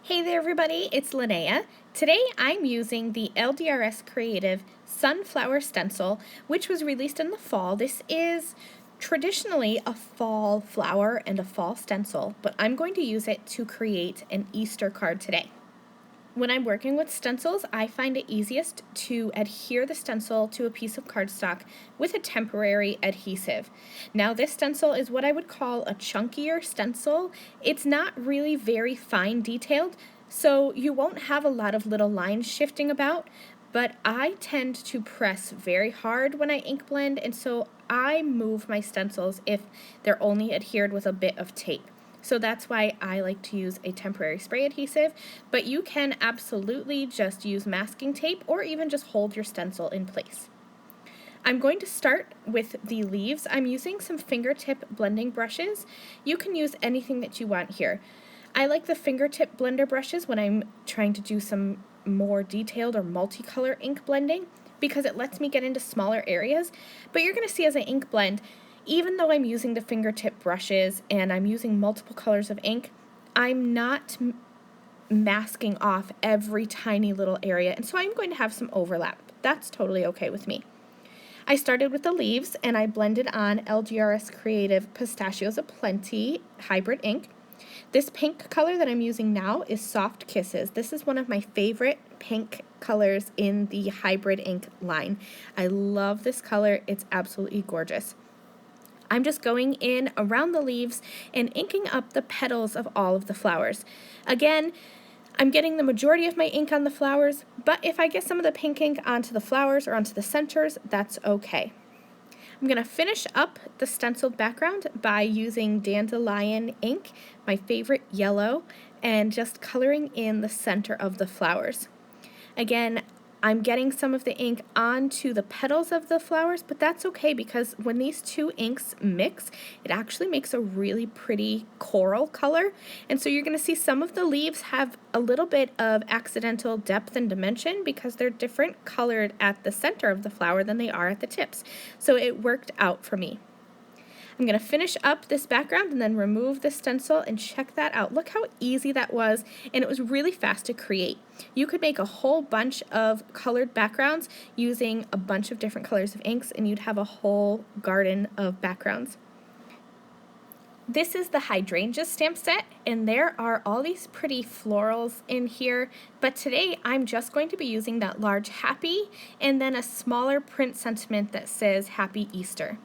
Hey there everybody, it's Lynnea. Today I'm using the LDRS Creative Sunflower Stencil, which was released in the fall. This is traditionally a fall flower and a fall stencil, but I'm going to use it to create an Easter card today. When I'm working with stencils, I find it easiest to adhere the stencil to a piece of cardstock with a temporary adhesive. Now this stencil is what I would call a chunkier stencil. It's not really very fine detailed, so you won't have a lot of little lines shifting about, but I tend to press very hard when I ink blend, and so I move my stencils if they're only adhered with a bit of tape. So that's why I like to use a temporary spray adhesive, but you can absolutely just use masking tape or even just hold your stencil in place. I'm going to start with the leaves. I'm using some fingertip blending brushes. You can use anything that you want here. I like the fingertip blender brushes when I'm trying to do some more detailed or multicolor ink blending because it lets me get into smaller areas, but you're going to see as I ink blend, even though I'm using the fingertip brushes and I'm using multiple colors of ink, I'm not masking off every tiny little area, and so I'm going to have some overlap. That's totally okay with me. I started with the leaves and I blended on LDRS Creative Pistachios Aplenty Hybrid ink. This pink color that I'm using now is Soft Kisses. This is one of my favorite pink colors in the hybrid ink line. I love this color. It's absolutely gorgeous. I'm just going in around the leaves and inking up the petals of all of the flowers. Again, I'm getting the majority of my ink on the flowers, but if I get some of the pink ink onto the flowers or onto the centers, that's okay. I'm going to finish up the stenciled background by using Dandelion ink, my favorite yellow, and just coloring in the center of the flowers. Again, I'm getting some of the ink onto the petals of the flowers, but that's okay because when these two inks mix, it actually makes a really pretty coral color. And so you're going to see some of the leaves have a little bit of accidental depth and dimension because they're different colored at the center of the flower than they are at the tips. So it worked out for me. I'm going to finish up this background and then remove the stencil and check that out. Look how easy that was, and it was really fast to create. You could make a whole bunch of colored backgrounds using a bunch of different colors of inks, and you'd have a whole garden of backgrounds. This is the hydrangea stamp set, and there are all these pretty florals in here, but today I'm just going to be using that large happy and then a smaller print sentiment that says Happy Easter.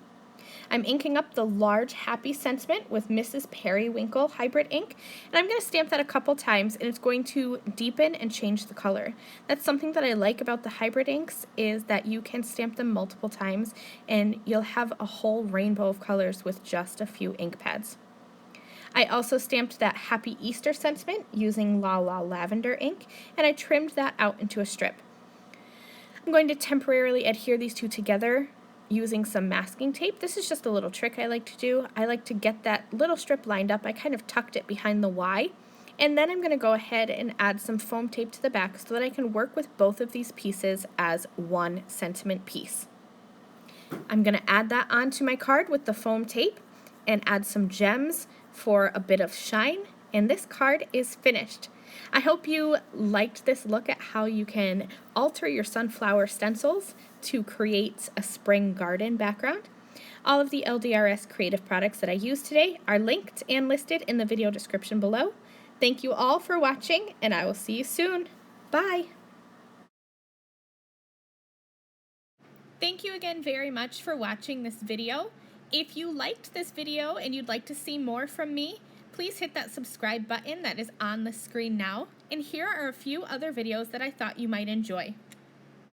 I'm inking up the large happy sentiment with Mrs. Periwinkle hybrid ink, and I'm going to stamp that a couple times, and it's going to deepen and change the color. That's something that I like about the hybrid inks, is that you can stamp them multiple times and you'll have a whole rainbow of colors with just a few ink pads. I also stamped that Happy Easter sentiment using La La Lavender ink, and I trimmed that out into a strip. I'm going to temporarily adhere these two together using some masking tape. This is just a little trick I like to do. I like to get that little strip lined up. I kind of tucked it behind the Y, and then I'm going to go ahead and add some foam tape to the back so that I can work with both of these pieces as one sentiment piece. I'm going to add that onto my card with the foam tape and add some gems for a bit of shine, and this card is finished. I hope you liked this look at how you can alter your sunflower stencils to create a spring garden background. All of the LDRS Creative products that I used today are linked and listed in the video description below. Thank you all for watching, and I will see you soon. Bye! Thank you again very much for watching this video. If you liked this video and you'd like to see more from me, please hit that subscribe button that is on the screen now. And here are a few other videos that I thought you might enjoy.